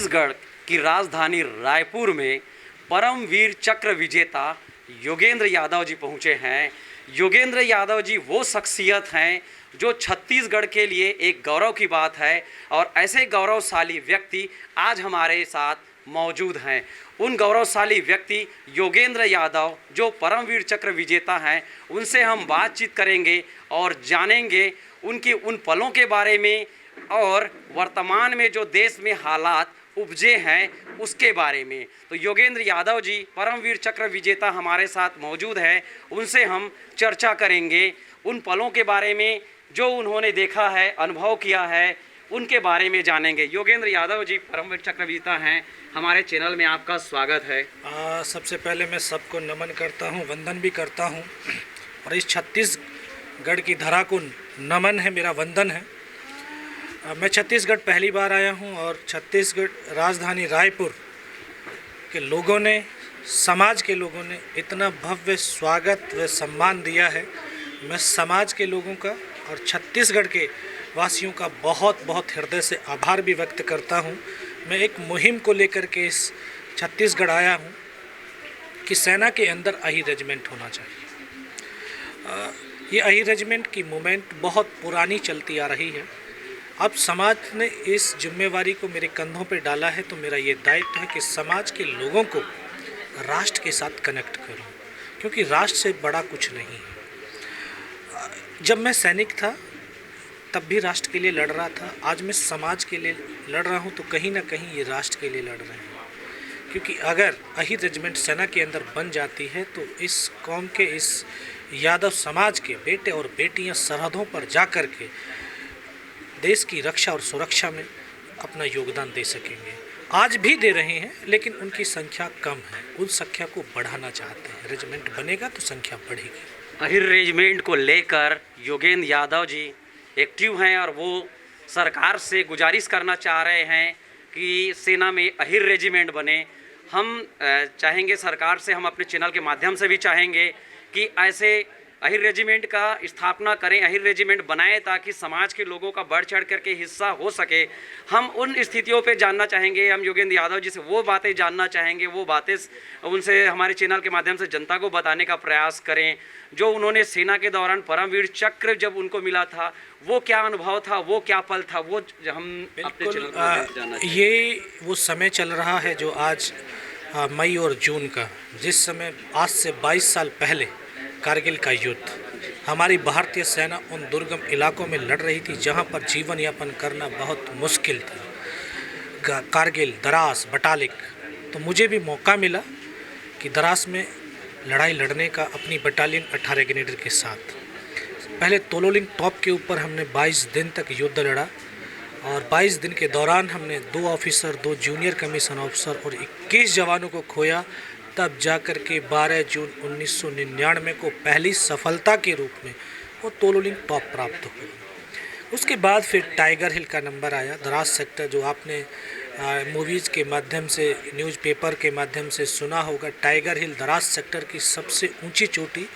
छत्तीसगढ़ की राजधानी रायपुर में परमवीर चक्र विजेता योगेंद्र यादव जी पहुँचे हैं। योगेंद्र यादव जी वो शख्सियत हैं जो छत्तीसगढ़ के लिए एक गौरव की बात है और ऐसे गौरवशाली व्यक्ति आज हमारे साथ मौजूद हैं। उन गौरवशाली व्यक्ति योगेंद्र यादव जो परमवीर चक्र विजेता हैं, उनसे हम बातचीत करेंगे और जानेंगे उनके उन पलों के बारे में और वर्तमान में जो देश में हालात उपजे हैं उसके बारे में। तो योगेंद्र यादव जी परमवीर चक्र विजेता हमारे साथ मौजूद हैं, उनसे हम चर्चा करेंगे उन पलों के बारे में जो उन्होंने देखा है, अनुभव किया है, उनके बारे में जानेंगे। योगेंद्र यादव जी परमवीर चक्र विजेता हैं, हमारे चैनल में आपका स्वागत है। सबसे पहले मैं सबको नमन करता हूं, वंदन भी करता हूं और इस छत्तीसगढ़ की धरा को नमन है, मेरा वंदन है। मैं छत्तीसगढ़ पहली बार आया हूं और छत्तीसगढ़ राजधानी रायपुर के लोगों ने, समाज के लोगों ने इतना भव्य स्वागत व सम्मान दिया है। मैं समाज के लोगों का और छत्तीसगढ़ के वासियों का बहुत बहुत हृदय से आभार भी व्यक्त करता हूं। मैं एक मुहिम को लेकर के इस छत्तीसगढ़ आया हूं कि सेना के अंदर अही रेजिमेंट होना चाहिए। ये अही रेजिमेंट की मूवमेंट बहुत पुरानी चलती आ रही है। अब समाज ने इस जिम्मेवारी को मेरे कंधों पे डाला है, तो मेरा ये दायित्व है कि समाज के लोगों को राष्ट्र के साथ कनेक्ट करूं, क्योंकि राष्ट्र से बड़ा कुछ नहीं है। जब मैं सैनिक था तब भी राष्ट्र के लिए लड़ रहा था, आज मैं समाज के लिए लड़ रहा हूं, तो कहीं ना कहीं ये राष्ट्र के लिए लड़ रहे हैं। क्योंकि अगर अही रेजिमेंट सेना के अंदर बन जाती है तो इस कौम के, इस यादव समाज के बेटे और बेटियां सरहदों पर जा कर के देश की रक्षा और सुरक्षा में अपना योगदान दे सकेंगे। आज भी दे रहे हैं, लेकिन उनकी संख्या कम है। उन संख्या को बढ़ाना चाहते हैं। रेजिमेंट बनेगा तो संख्या बढ़ेगी। अहिर रेजिमेंट को लेकर योगेंद्र यादव जी एक्टिव हैं और वो सरकार से गुजारिश करना चाह रहे हैं कि सेना में अहिर रेजिमेंट बने। हम चाहेंगे सरकार से, हम अपने चैनल के माध्यम से भी चाहेंगे कि ऐसे अहिर रेजिमेंट का स्थापना करें, अहिर रेजिमेंट बनाएं, ताकि समाज के लोगों का बढ़ चढ़ करके हिस्सा हो सके। हम उन स्थितियों पे जानना चाहेंगे, हम योगेंद्र यादव जी से वो बातें जानना चाहेंगे, वो बातें उनसे हमारे चैनल के माध्यम से जनता को बताने का प्रयास करें। जो उन्होंने सेना के दौरान परमवीर चक्र जब उनको मिला था, वो क्या अनुभव था, वो क्या पल था, वो हम अपने चैनल के माध्यम से जानना चाहेंगे। ये वो समय चल रहा है जो आज मई और जून का, जिस समय आज से 22 साल पहले कारगिल का युद्ध, हमारी भारतीय सेना उन दुर्गम इलाकों में लड़ रही थी जहां पर जीवन यापन करना बहुत मुश्किल था। कारगिल, द्रास, बटालिक। तो मुझे भी मौका मिला कि द्रास में लड़ाई लड़ने का अपनी बटालियन 18 ग्रेनेडर के साथ। पहले तोलोलिंग टॉप के ऊपर हमने 22 दिन तक युद्ध लड़ा और 22 दिन के दौरान हमने 2 ऑफिसर, 2 जूनियर कमीशन ऑफिसर और 21 जवानों को खोया। तब जाकर के 12 जून 1999 को पहली सफलता के रूप में वो तोलोलिंग टॉप प्राप्त हुआ। उसके बाद फिर टाइगर हिल का नंबर आया। द्रास सेक्टर, जो आपने मूवीज़ के माध्यम से, न्यूज़पेपर के माध्यम से सुना होगा, टाइगर हिल द्रास सेक्टर की सबसे ऊंची चोटी,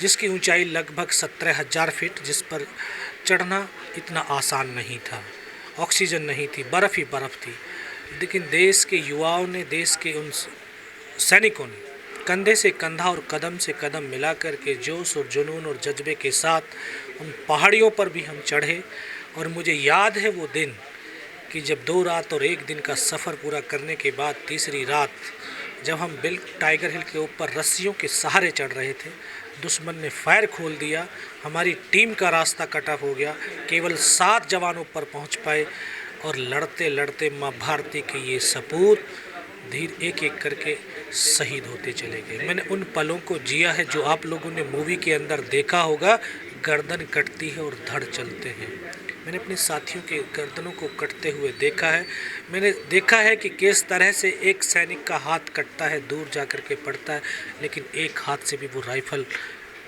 जिसकी ऊंचाई लगभग 17,000 फीट, जिस पर चढ़ना इतना आसान नहीं था। ऑक्सीजन नहीं थी, बर्फ़ ही बर्फ़ थी। लेकिन देश के युवाओं ने, देश के उन सैनिकों ने कंधे से कंधा और कदम से कदम मिलाकर के जोश और जुनून और जज्बे के साथ उन पहाड़ियों पर भी हम चढ़े। और मुझे याद है वो दिन कि जब 2 रात और 1 दिन का सफ़र पूरा करने के बाद तीसरी रात जब हम टाइगर हिल के ऊपर रस्सियों के सहारे चढ़ रहे थे, दुश्मन ने फायर खोल दिया, हमारी टीम का रास्ता कट ऑफ हो गया। केवल 7 जवान ऊपर पहुंच पाए और लड़ते लड़ते माँ भारती के ये सपूत धीर एक एक करके शहीद होते चले गए। मैंने उन पलों को जिया है जो आप लोगों ने मूवी के अंदर देखा होगा, गर्दन कटती है और धड़ चलते हैं। मैंने अपने साथियों के गर्दनों को कटते हुए देखा है। मैंने देखा है कि किस तरह से एक सैनिक का हाथ कटता है, दूर जा कर के पड़ता है, लेकिन एक हाथ से भी वो राइफल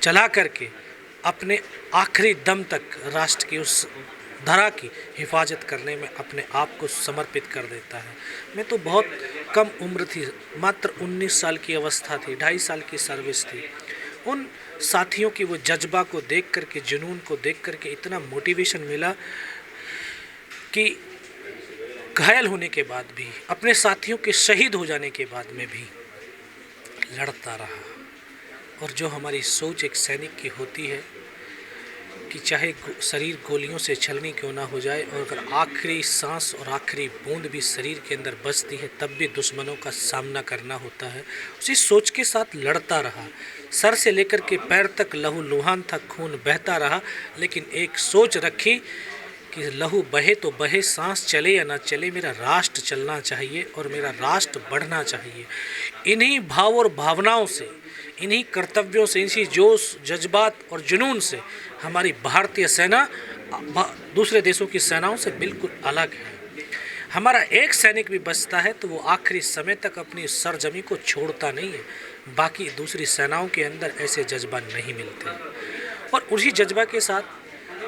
चला करके अपने आखिरी दम तक राष्ट्र की उस धरा की हिफाजत करने में अपने आप को समर्पित कर देता है। मैं तो बहुत कम उम्र थी, मात्र 19 साल की अवस्था थी, 2.5 साल की सर्विस थी। उन साथियों की वो जज्बा को देख कर के, जुनून को देख कर के इतना मोटिवेशन मिला कि घायल होने के बाद भी, अपने साथियों के शहीद हो जाने के बाद में भी लड़ता रहा। और जो हमारी सोच एक सैनिक की होती है कि चाहे शरीर गोलियों से छलनी क्यों ना हो जाए, और अगर आखिरी सांस और आखिरी बूंद भी शरीर के अंदर बचती है तब भी दुश्मनों का सामना करना होता है, उसी सोच के साथ लड़ता रहा। सर से लेकर के पैर तक लहू लुहान था, खून बहता रहा, लेकिन एक सोच रखी कि लहू बहे तो बहे, सांस चले या ना चले, मेरा राष्ट्र चलना चाहिए और मेरा राष्ट्र बढ़ना चाहिए। इन्हीं भाव और भावनाओं से, इन्हीं कर्तव्यों से, इसी जोश, जज्बात और जुनून से हमारी भारतीय सेना दूसरे देशों की सेनाओं से बिल्कुल अलग है। हमारा एक सैनिक भी बचता है तो वो आखिरी समय तक अपनी सरजमी को छोड़ता नहीं है। बाकी दूसरी सेनाओं के अंदर ऐसे जज्बा नहीं मिलते, और उसी जज्बा के साथ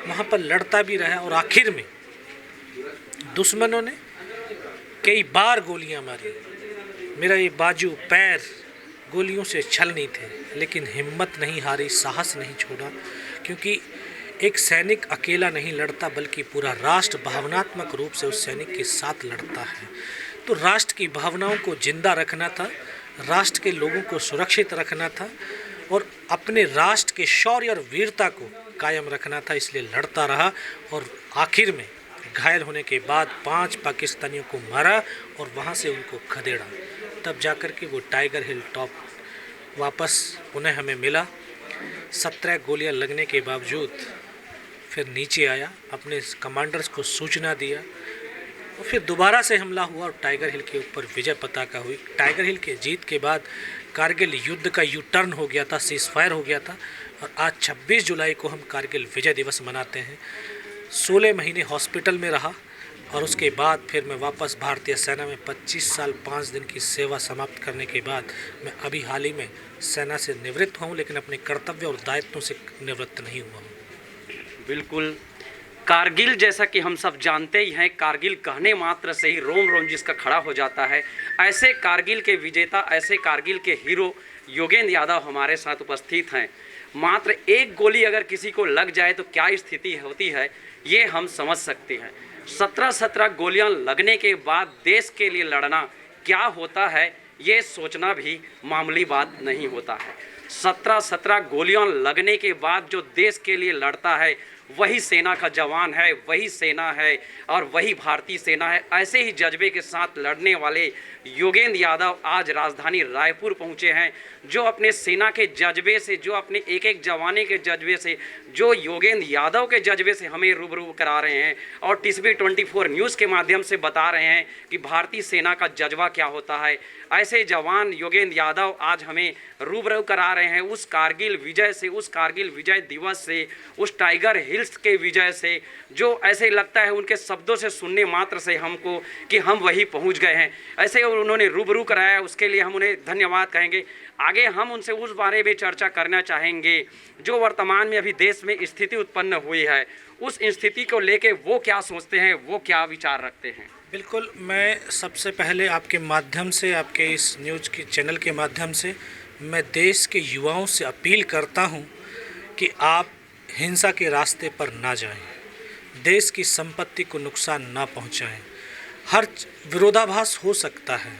वहाँ पर लड़ता भी रहा। और आखिर में दुश्मनों ने कई बार गोलियां मारी, मेरा ये बाजू पैर गोलियों से छलनी थे, लेकिन हिम्मत नहीं हारी, साहस नहीं छोड़ा, क्योंकि एक सैनिक अकेला नहीं लड़ता बल्कि पूरा राष्ट्र भावनात्मक रूप से उस सैनिक के साथ लड़ता है। तो राष्ट्र की भावनाओं को जिंदा रखना था, राष्ट्र के लोगों को सुरक्षित रखना था और अपने राष्ट्र के शौर्य और वीरता को कायम रखना था, इसलिए लड़ता रहा। और आखिर में घायल होने के बाद 5 पाकिस्तानियों को मारा और वहाँ से उनको खदेड़ा, तब जाकर के वो टाइगर हिल टॉप वापस पुनः हमें मिला। 17 गोलियां लगने के बावजूद फिर नीचे आया, अपने कमांडर्स को सूचना दिया और फिर दोबारा से हमला हुआ और टाइगर हिल के ऊपर विजय पताका हुई। टाइगर हिल के जीत के बाद कारगिल युद्ध का यू टर्न हो गया था, सीज फायर हो गया था, और आज 26 जुलाई को हम कारगिल विजय दिवस मनाते हैं। 16 महीने हॉस्पिटल में रहा और उसके बाद फिर मैं वापस भारतीय सेना में 25 साल 5 दिन की सेवा समाप्त करने के बाद मैं अभी हाल ही में सेना से निवृत्त हुआ हूँ, लेकिन अपने कर्तव्य और दायित्वों से निवृत्त नहीं हुआ हूँ। बिल्कुल, कारगिल जैसा कि हम सब जानते ही हैं, कारगिल कहने मात्र से ही रोम रोम जिसका खड़ा हो जाता है। ऐसे कारगिल के विजेता, ऐसे कारगिल के हीरो योगेंद्र यादव हमारे साथ उपस्थित हैं। मात्र एक गोली अगर किसी को लग जाए तो क्या स्थिति होती है ये हम समझ सकते हैं। 17 गोलियां लगने के बाद देश के लिए लड़ना क्या होता है ये सोचना भी मामूली बात नहीं होता है। 17 गोलियां लगने के बाद जो देश के लिए लड़ता है वही सेना का जवान है, वही सेना है और वही भारतीय सेना है। ऐसे ही जज्बे के साथ लड़ने वाले योगेंद्र यादव आज राजधानी रायपुर पहुंचे हैं, जो अपने सेना के जज्बे से, जो अपने एक एक जवाने के जज्बे से, जो योगेंद्र यादव के जज्बे से हमें रूबरू करा रहे हैं और टीवी 24 न्यूज़ के माध्यम से बता रहे हैं कि भारतीय सेना का जज्बा क्या होता है। ऐसे जवान योगेंद्र यादव आज हमें रूबरू करा रहे हैं उस कारगिल विजय से, उस कारगिल विजय दिवस से, उस टाइगर हिल्स के विजय से, जो ऐसे लगता है उनके शब्दों से सुनने मात्र से हमको कि हम वहीं पहुंच गए हैं। ऐसे उन्होंने रूबरू कराया, उसके लिए हम उन्हें धन्यवाद कहेंगे। आगे हम उनसे उस बारे में चर्चा करना चाहेंगे जो वर्तमान में अभी देश में स्थिति उत्पन्न हुई है, उस स्थिति को लेके वो क्या सोचते हैं, वो क्या विचार रखते हैं। बिल्कुल, मैं सबसे पहले आपके माध्यम से, आपके इस न्यूज़ के चैनल के माध्यम से मैं देश के युवाओं से अपील करता हूं कि आप हिंसा के रास्ते पर ना जाएं, देश की संपत्ति को नुकसान ना पहुंचाएं। हर विरोधाभास हो सकता है,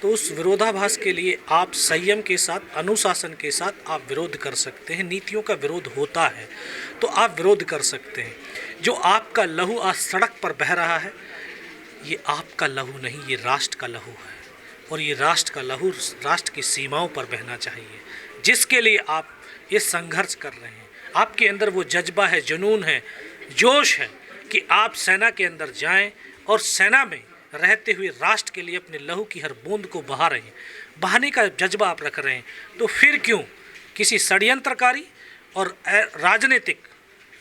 तो उस विरोधाभास के लिए आप संयम के साथ, अनुशासन के साथ आप विरोध कर सकते हैं। नीतियों का विरोध होता है तो आप विरोध कर सकते हैं। जो आपका लहू आज सड़क पर बह रहा है, ये आपका लहू नहीं, ये राष्ट्र का लहू है, और ये राष्ट्र का लहू राष्ट्र की सीमाओं पर बहना चाहिए, जिसके लिए आप ये संघर्ष कर रहे हैं। आपके अंदर वो जज्बा है, जुनून है, जोश है कि आप सेना के अंदर जाएं और सेना में रहते हुए राष्ट्र के लिए अपने लहू की हर बूंद को बहा रहे हैं, बहाने का जज्बा आप रख रहे हैं। तो फिर क्यों किसी षड्यंत्रकारी और राजनीतिक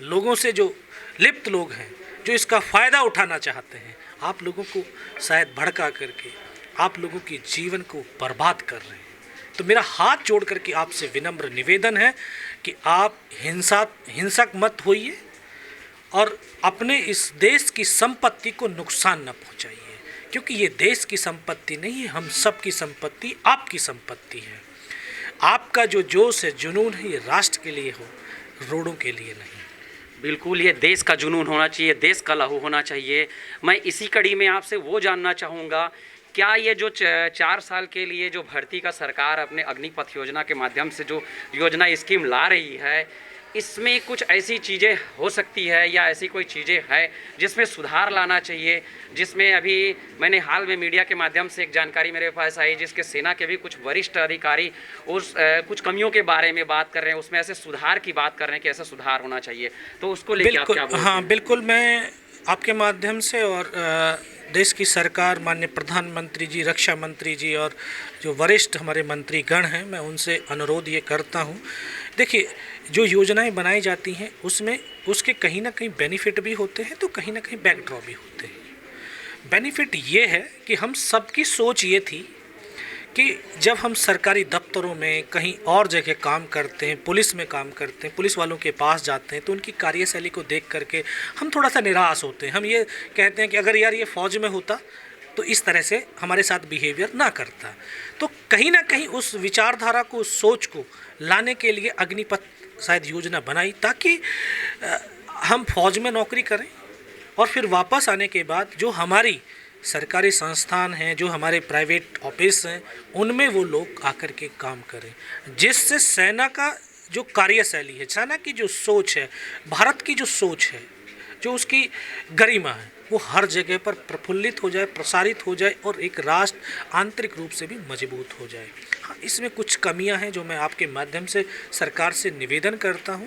लोगों से, जो लिप्त लोग हैं, जो इसका फ़ायदा उठाना चाहते हैं, आप लोगों को शायद भड़का करके आप लोगों की जीवन को बर्बाद कर रहे हैं। तो मेरा हाथ जोड़ करके आपसे विनम्र निवेदन है कि आप हिंसक मत होइए और अपने इस देश की संपत्ति को नुकसान न पहुंचाइए, क्योंकि ये देश की संपत्ति नहीं है, हम सब की संपत्ति, आपकी संपत्ति है। आपका जो जोश है, जुनून है, ये राष्ट्र के लिए हो, रोडों के लिए नहीं। बिल्कुल, ये देश का जुनून होना चाहिए, देश का लहू होना चाहिए। मैं इसी कड़ी में आपसे वो जानना चाहूँगा, क्या ये जो 4 साल के लिए जो भर्ती का सरकार अपने अग्निपथ योजना के माध्यम से जो योजना स्कीम ला रही है, इसमें कुछ ऐसी चीज़ें हो सकती है या ऐसी कोई चीज़ें हैं जिसमें सुधार लाना चाहिए? जिसमें अभी मैंने हाल में मीडिया के माध्यम से एक जानकारी मेरे पास आई, जिसके सेना के भी कुछ वरिष्ठ अधिकारी उस कुछ कमियों के बारे में बात कर रहे हैं, उसमें ऐसे सुधार की बात कर रहे हैं कि ऐसा सुधार होना चाहिए। तो उसको लेके आप बिल्कुल, क्या बोलते हाँ हैं? बिल्कुल, मैं आपके माध्यम से और देश की सरकार, माननीय प्रधानमंत्री जी, रक्षा मंत्री जी और जो वरिष्ठ हमारे मंत्रीगण हैं, मैं उनसे अनुरोध ये करता हूँ। देखिए, जो योजनाएं बनाई जाती हैं उसमें उसके कहीं ना कहीं बेनिफिट भी होते हैं, तो कहीं ना कहीं बैकड्रॉप भी होते हैं। बेनिफिट ये है कि हम सबकी सोच ये थी कि जब हम सरकारी दफ्तरों में कहीं और जगह काम करते हैं, पुलिस में काम करते हैं, पुलिस वालों के पास जाते हैं, तो उनकी कार्यशैली को देख करके हम थोड़ा सा निराश होते हैं। हम ये कहते हैं कि अगर यार ये फ़ौज में होता तो इस तरह से हमारे साथ बिहेवियर ना करता। तो कहीं ना कहीं उस विचारधारा को, उस सोच को लाने के लिए अग्निपथ शायद योजना बनाई, ताकि हम फौज में नौकरी करें और फिर वापस आने के बाद जो हमारी सरकारी संस्थान हैं, जो हमारे प्राइवेट ऑफिस हैं, उनमें वो लोग आकर के काम करें, जिससे सेना का जो कार्यशैली है, सेना की जो सोच है, भारत की जो सोच है, जो उसकी गरिमा है, वो हर जगह पर प्रफुल्लित हो जाए, प्रसारित हो जाए और एक राष्ट्र आंतरिक रूप से भी मजबूत हो जाए। हाँ, इसमें कुछ कमियां हैं जो मैं आपके माध्यम से सरकार से निवेदन करता हूं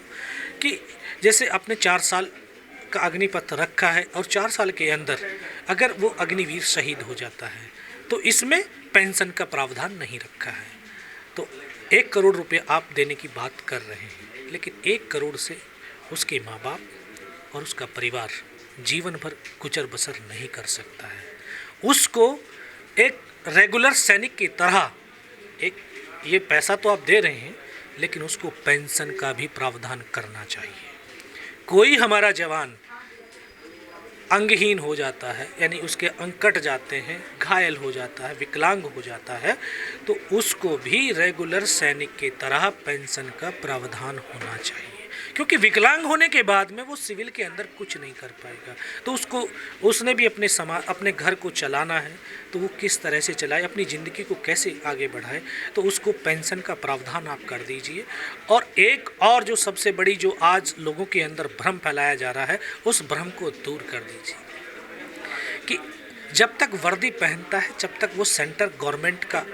कि जैसे आपने 4 साल का अग्निपथ रखा है और 4 साल के अंदर अगर वो अग्निवीर शहीद हो जाता है तो इसमें पेंशन का प्रावधान नहीं रखा है। तो 1 करोड़ रुपये आप देने की बात कर रहे हैं, लेकिन 1 करोड़ से उसके माँ बाप और उसका परिवार जीवन भर गुजर बसर नहीं कर सकता है। उसको एक रेगुलर सैनिक की तरह एक ये पैसा तो आप दे रहे हैं, लेकिन उसको पेंशन का भी प्रावधान करना चाहिए। कोई हमारा जवान अंगहीन हो जाता है, यानी उसके अंग कट जाते हैं, घायल हो जाता है, विकलांग हो जाता है, तो उसको भी रेगुलर सैनिक की तरह पेंशन का प्रावधान होना चाहिए, क्योंकि विकलांग होने के बाद में वो सिविल के अंदर कुछ नहीं कर पाएगा। तो उसने भी अपने समाज, अपने घर को चलाना है, तो वो किस तरह से चलाए, अपनी ज़िंदगी को कैसे आगे बढ़ाए, तो उसको पेंशन का प्रावधान आप कर दीजिए। और एक और जो सबसे बड़ी, जो आज लोगों के अंदर भ्रम फैलाया जा रहा है, उस भ्रम को दूर कर दीजिए कि जब तक वर्दी पहनता है तब तक वो सेंट्रल गवर्नमेंट का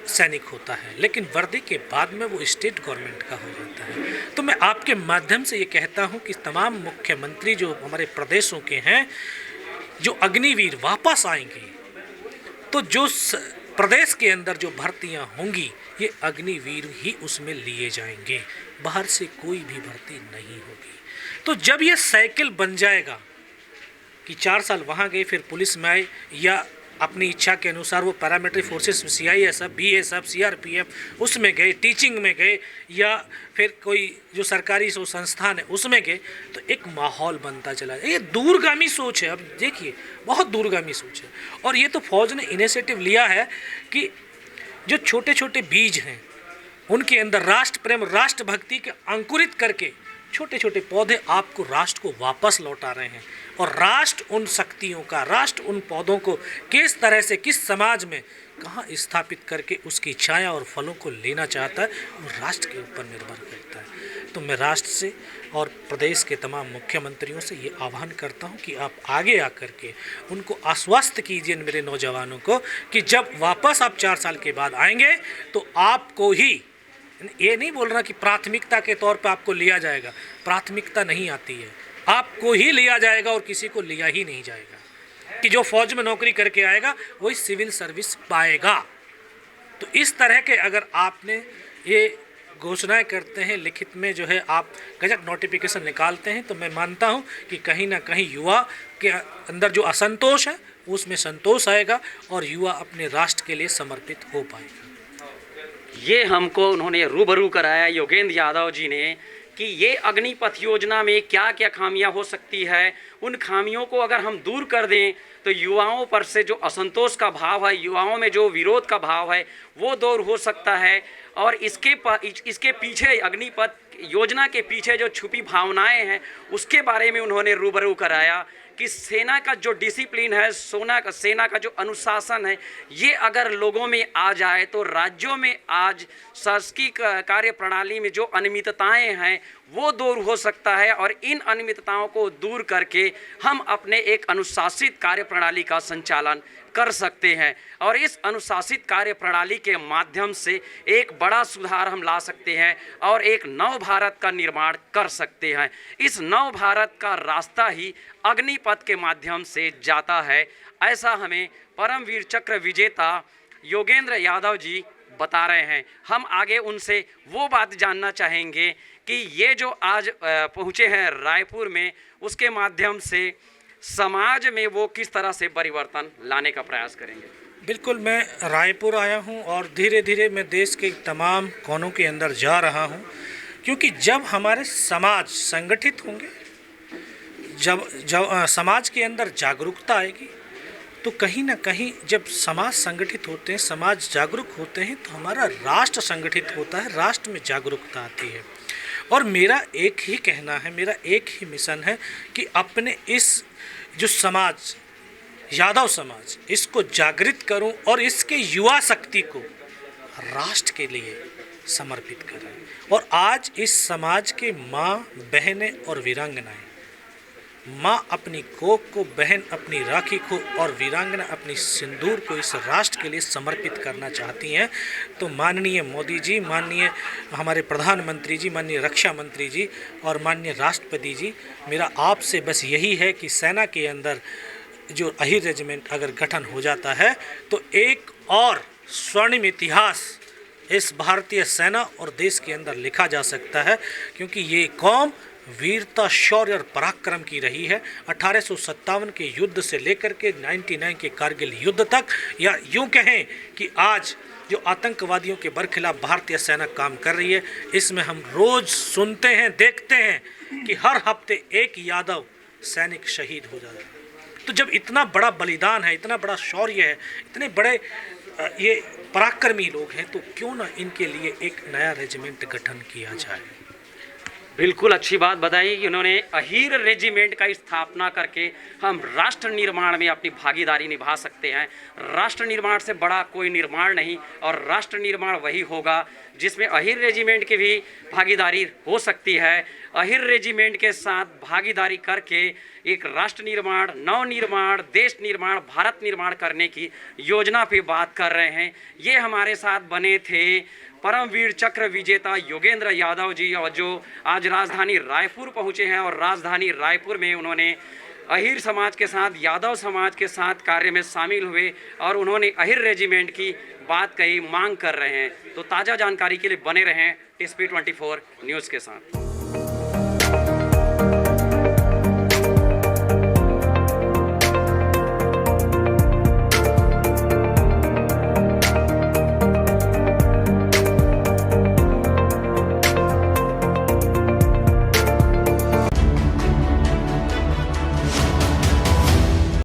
सैनिक होता है, लेकिन वर्दी के बाद में वो स्टेट गवर्नमेंट का हो जाता है। तो मैं आपके माध्यम से ये कहता हूँ कि तमाम मुख्यमंत्री जो हमारे प्रदेशों के हैं, जो अग्निवीर वापस आएंगे, तो जो प्रदेश के अंदर जो भर्तियां होंगी, ये अग्निवीर ही उसमें लिए जाएंगे, बाहर से कोई भी भर्ती नहीं होगी। तो जब ये साइकिल बन जाएगा कि 4 साल वहाँ गए, फिर पुलिस में आए, या अपनी इच्छा के अनुसार वो paramilitary forces, CISF, BSF, CRPF उसमें गए, टीचिंग में गए, या फिर कोई जो सरकारी जो संस्थान है उसमें गए, तो एक माहौल बनता चला जाए। ये दूरगामी सोच है। अब देखिए, बहुत दूरगामी सोच है। और ये तो फौज ने इनिशिएटिव लिया है कि जो छोटे छोटे बीज हैं उनके अंदर राष्ट्र प्रेम, राष्ट्रभक्ति के अंकुरित करके छोटे छोटे पौधे आपको राष्ट्र को वापस लौटा रहे हैं। और राष्ट्र उन शक्तियों का, राष्ट्र उन पौधों को किस तरह से, किस समाज में कहाँ स्थापित करके उसकी छाया और फलों को लेना चाहता है, वो राष्ट्र के ऊपर निर्भर करता है। तो मैं राष्ट्र से और प्रदेश के तमाम मुख्यमंत्रियों से ये आह्वान करता हूँ कि आप आगे आकर के उनको आश्वस्त कीजिए, मेरे नौजवानों को, कि जब वापस आप 4 साल के बाद आएंगे तो आपको ही, ये नहीं बोल रहा कि प्राथमिकता के तौर पर आपको लिया जाएगा, प्राथमिकता नहीं आती है, आपको ही लिया जाएगा और किसी को लिया ही नहीं जाएगा। कि जो फौज में नौकरी करके आएगा वही सिविल सर्विस पाएगा। तो इस तरह के अगर आपने ये घोषणाएं करते हैं, लिखित में जो है आप गजट नोटिफिकेशन निकालते हैं, तो मैं मानता हूं कि कहीं ना कहीं युवा के अंदर जो असंतोष है उसमें संतोष आएगा और युवा अपने राष्ट्र के लिए समर्पित हो पाएगा। ये हमको उन्होंने रूबरू कराया योगेंद्र यादव जी ने कि ये अग्निपथ योजना में क्या क्या खामियां हो सकती है। उन खामियों को अगर हम दूर कर दें तो युवाओं पर से जो असंतोष का भाव है, युवाओं में जो विरोध का भाव है, वो दूर हो सकता है। और इसके पीछे, अग्निपथ योजना के पीछे जो छुपी भावनाएं हैं, उसके बारे में उन्होंने रूबरू कराया कि सेना का जो डिसिप्लिन है, सेना का जो अनुशासन है, ये अगर लोगों में आ जाए तो राज्यों में आज शासकीय कार्य प्रणाली में जो अनियमितताएं हैं वो दूर हो सकता है। और इन अनियमितताओं को दूर करके हम अपने एक अनुशासित कार्य प्रणाली का संचालन कर सकते हैं। और इस अनुशासित कार्य प्रणाली के माध्यम से एक बड़ा सुधार हम ला सकते हैं और एक नव भारत का निर्माण कर सकते हैं। इस नव भारत का रास्ता ही अग्निपथ के माध्यम से जाता है, ऐसा हमें परमवीर चक्र विजेता योगेंद्र यादव जी बता रहे हैं। हम आगे उनसे वो बात जानना चाहेंगे कि ये जो आज पहुँचे हैं रायपुर में, उसके माध्यम से समाज में वो किस तरह से परिवर्तन लाने का प्रयास करेंगे। बिल्कुल, मैं रायपुर आया हूं और धीरे धीरे मैं देश के तमाम कोनों के अंदर जा रहा हूं, क्योंकि जब हमारे समाज संगठित होंगे, जब समाज के अंदर जागरूकता आएगी, तो कहीं ना कहीं जब समाज संगठित होते हैं, समाज जागरूक होते हैं, तो हमारा राष्ट्र संगठित होता है, राष्ट्र में जागरूकता आती है। और मेरा एक ही कहना है, मेरा एक ही मिशन है कि अपने इस जो समाज, यादव समाज, इसको जागृत करूं और इसके युवा शक्ति को राष्ट्र के लिए समर्पित करें। और आज इस समाज के माँ, बहनें और वीरांगनाएं, माँ अपनी कोक को, बहन अपनी राखी को और वीरांगना अपनी सिंदूर को इस राष्ट्र के लिए समर्पित करना चाहती हैं। तो माननीय मोदी जी, माननीय हमारे प्रधानमंत्री जी, माननीय रक्षा मंत्री जी और माननीय राष्ट्रपति जी, मेरा आपसे बस यही है कि सेना के अंदर जो अहिर रेजिमेंट अगर गठन हो जाता है तो एक और स्वर्णिम इतिहास इस भारतीय सेना और देश के अंदर लिखा जा सकता है, क्योंकि ये कौम वीरता, शौर्य और पराक्रम की रही है। 1857 के युद्ध से लेकर के 99 के कारगिल युद्ध तक, या यूं कहें कि आज जो आतंकवादियों के बरखिलाफ भारतीय सेना काम कर रही है, इसमें हम रोज़ सुनते हैं, देखते हैं कि हर हफ्ते एक यादव सैनिक शहीद हो जाता है। तो जब इतना बड़ा बलिदान है, इतना बड़ा शौर्य है, इतने बड़े ये पराक्रमी लोग हैं, तो क्यों ना इनके लिए एक नया रेजिमेंट गठन किया जाए। बिल्कुल अच्छी बात बताई कि उन्होंने अहीर रेजिमेंट का स्थापना करके हम राष्ट्र निर्माण में अपनी भागीदारी निभा सकते हैं। राष्ट्र निर्माण से बड़ा कोई निर्माण नहीं, और राष्ट्र निर्माण वही होगा जिसमें अहीर रेजिमेंट की भी भागीदारी हो सकती है। अहीर रेजिमेंट के साथ भागीदारी करके एक राष्ट्र निर्माण, नव निर्माण, देश निर्माण, भारत निर्माण करने की योजना पे बात कर रहे हैं। ये हमारे साथ बने थे परमवीर चक्र विजेता योगेंद्र यादव जी, और जो आज राजधानी रायपुर पहुँचे हैं और राजधानी रायपुर में उन्होंने अहीर समाज के साथ, यादव समाज के साथ कार्य में शामिल हुए और उन्होंने अहीर रेजिमेंट की बात कही, मांग कर रहे हैं। तो ताज़ा जानकारी के लिए बने रहें TSP 24 न्यूज़ के साथ।